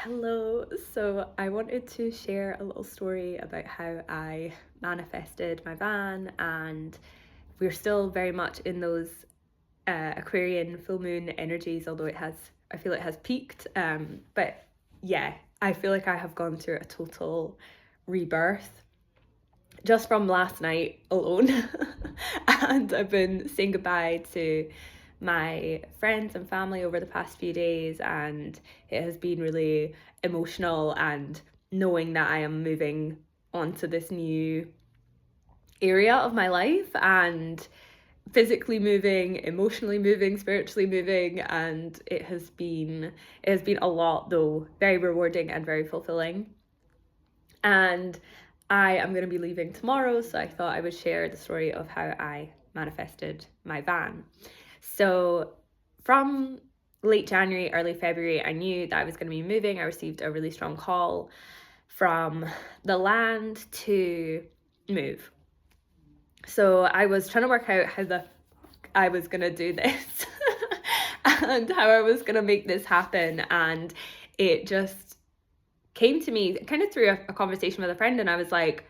Hello. So I wanted to share a little story about how I manifested my van, and we're still very much in those Aquarian full moon energies, although I feel it has peaked. But yeah, I feel like I have gone through a total rebirth just from last night alone. And I've been saying goodbye to my friends and family over the past few days, and it has been really emotional. And knowing that I am moving on to this new area of my life, and physically moving, emotionally moving, spiritually moving, and it has been a lot, though very rewarding and very fulfilling. And I am going to be leaving tomorrow, so I thought I would share the story of how I manifested my van. So, from late January, early February, I knew that I was going to be moving. I received a really strong call from the land to move. So, I was trying to work out how the fuck I was going to do this and how I was going to make this happen. And it just came to me kind of through a conversation with a friend, and I was like,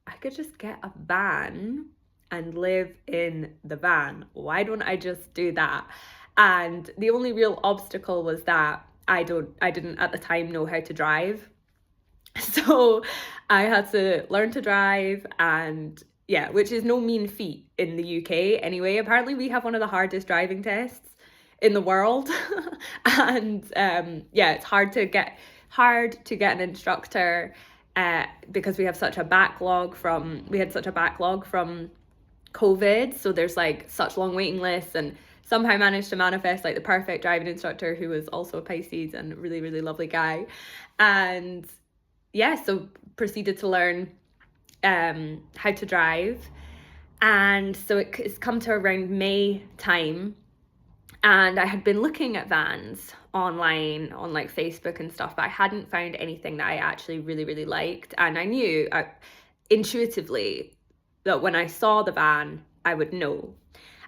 I could just get a van and live in the van. Why don't I just do that? And the only real obstacle was that I didn't at the time know how to drive. So I had to learn to drive, and yeah, which is no mean feat in the UK anyway. Apparently we have one of the hardest driving tests in the world. And yeah, it's hard to get an instructor, because we had such a backlog from COVID. So there's like such long waiting lists, and somehow managed to manifest like the perfect driving instructor who was also a Pisces and really, really lovely guy. And yeah, so proceeded to learn how to drive. And so it's come to around May time, and I had been looking at vans online on like Facebook and stuff, but I hadn't found anything that I actually really, really liked. And I knew intuitively that when I saw the van, I would know.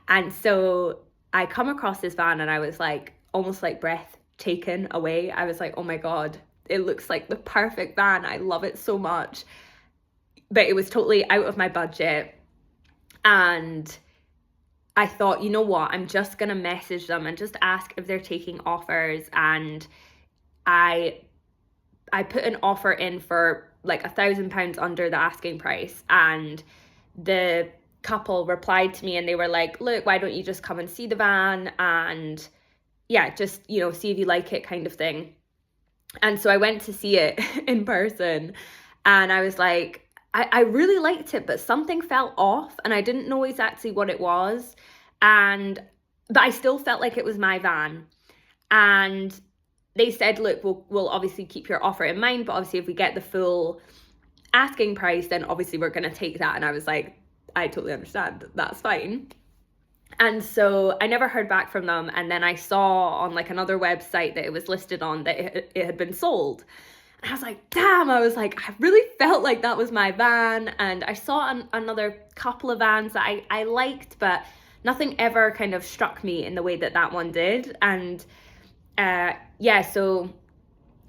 And so I come across this van, and I was like, almost like breath taken away. I was like, oh my God, it looks like the perfect van. I love it so much. But it was totally out of my budget. And I thought, you know what, I'm just going to message them and just ask if they're taking offers. And I put an offer in for like £1,000 under the asking price. And the couple replied to me, and they were like, look, why don't you just come and see the van, and yeah, just, see if you like it, kind of thing. And so I went to see it in person, and I was like, I really liked it, but something felt off, and I didn't know exactly what it was. But I still felt like it was my van. And they said, look, we'll obviously keep your offer in mind, but obviously if we get the full asking price, then obviously we're going to take that. And I was like, I totally understand. That's fine. And so I never heard back from them. And then I saw on like another website that it was listed on that it had been sold. And I was like, damn, I was like, I really felt like that was my van. And I saw another couple of vans that I liked, but nothing ever kind of struck me in the way that one did. And yeah, so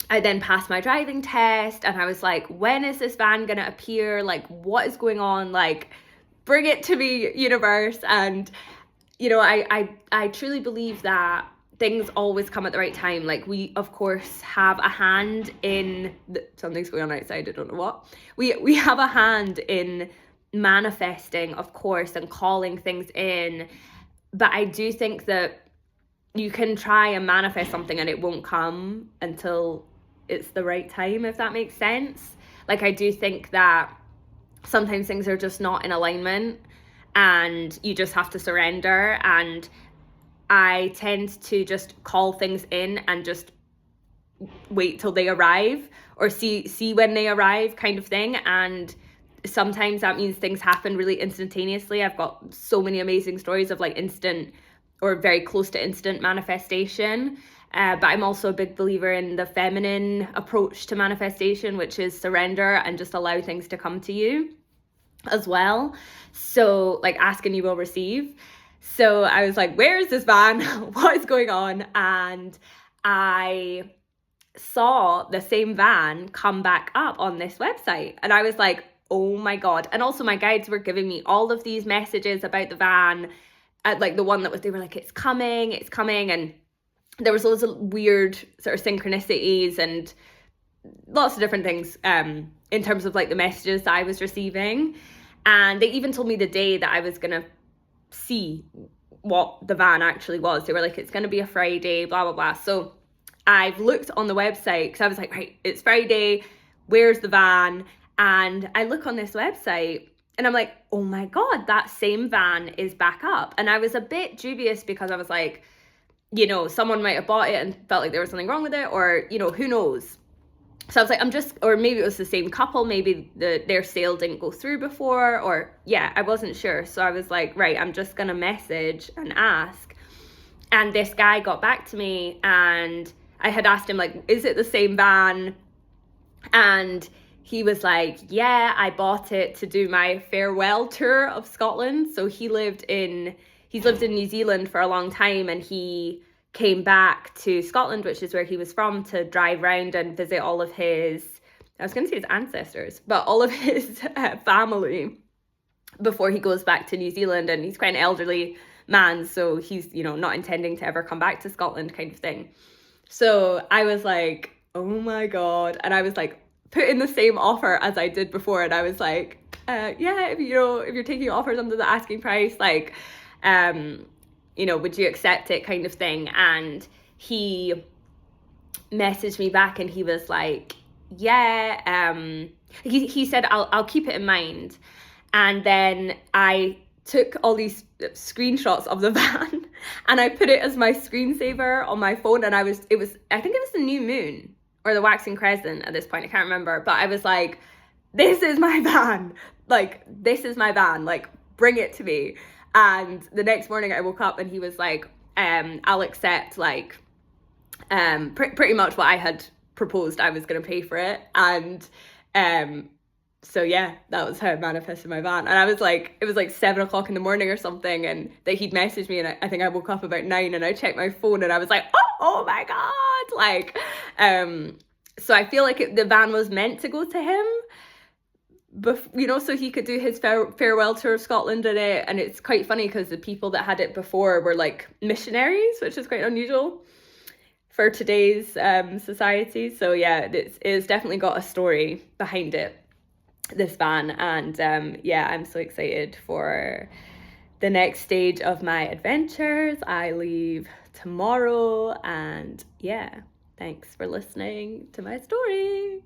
I then passed my driving test, and I was like, when is this van gonna appear? Like, what is going on? Like, bring it to me, universe. And I truly believe that things always come at the right time. Like, we of course have a hand in something's going on outside, I don't know what. We have a hand in manifesting, of course, and calling things in. But I do think that you can try and manifest something and it won't come until it's the right time, if that makes sense. Like, I do think that sometimes things are just not in alignment, and you just have to surrender. And I tend to just call things in and just wait till they arrive, or see when they arrive, kind of thing. And sometimes that means things happen really instantaneously. I've got so many amazing stories of like instant or very close to instant manifestation. But I'm also a big believer in the feminine approach to manifestation, which is surrender and just allow things to come to you as well. So like, ask and you will receive. So I was like, where is this van? What is going on? And I saw the same van come back up on this website. And I was like, oh my God. And also my guides were giving me all of these messages about the van, like the one that was, they were like, it's coming. And there was loads of weird sort of synchronicities and lots of different things in terms of like the messages that I was receiving. And they even told me the day that I was going to see what the van actually was. They were like, it's going to be a Friday, blah, blah, blah. So I've looked on the website because I was like, right, it's Friday, where's the van? And I look on this website and I'm like, oh my God, that same van is back up. And I was a bit dubious because I was like, you know, someone might have bought it and felt like there was something wrong with it, or, you know, who knows? So I was like, or maybe it was the same couple, maybe their sale didn't go through before, or yeah, I wasn't sure. So I was like, right, I'm just gonna message and ask. And this guy got back to me, and I had asked him, like, is it the same van? And he was like, yeah, I bought it to do my farewell tour of Scotland. So he's lived in New Zealand for a long time, and he came back to Scotland, which is where he was from, to drive around and visit all of his, I was going to say his ancestors, but all of his family before he goes back to New Zealand. And he's quite an elderly man, so he's, you know, not intending to ever come back to Scotland, kind of thing. So I was like, oh my God. And I was like, put in the same offer as I did before. And I was like, yeah, if you're taking offers under the asking price, like, you know, would you accept it, kind of thing. And he messaged me back and he was like, yeah, he said, I'll keep it in mind. And then I took all these screenshots of the van and I put it as my screensaver on my phone. And I think it was the new moon or the waxing crescent at this point, I can't remember, but I was like, this is my van, like, bring it to me. And the next morning I woke up and he was like, I'll accept, like, pretty much what I had proposed I was going to pay for it. And so yeah, that was how I manifested my van. And I was like, it was like 7 o'clock in the morning or something, and that he'd messaged me, and I think I woke up about 9 and I checked my phone and I was like, oh my God, like, so I feel like the van was meant to go to him, you know, so he could do his farewell tour of Scotland in it. And it's quite funny because the people that had it before were like missionaries, which is quite unusual for today's society. So yeah, it's definitely got a story behind it, this van. And yeah, I'm so excited for the next stage of my adventures. I leave tomorrow, and yeah, thanks for listening to my story.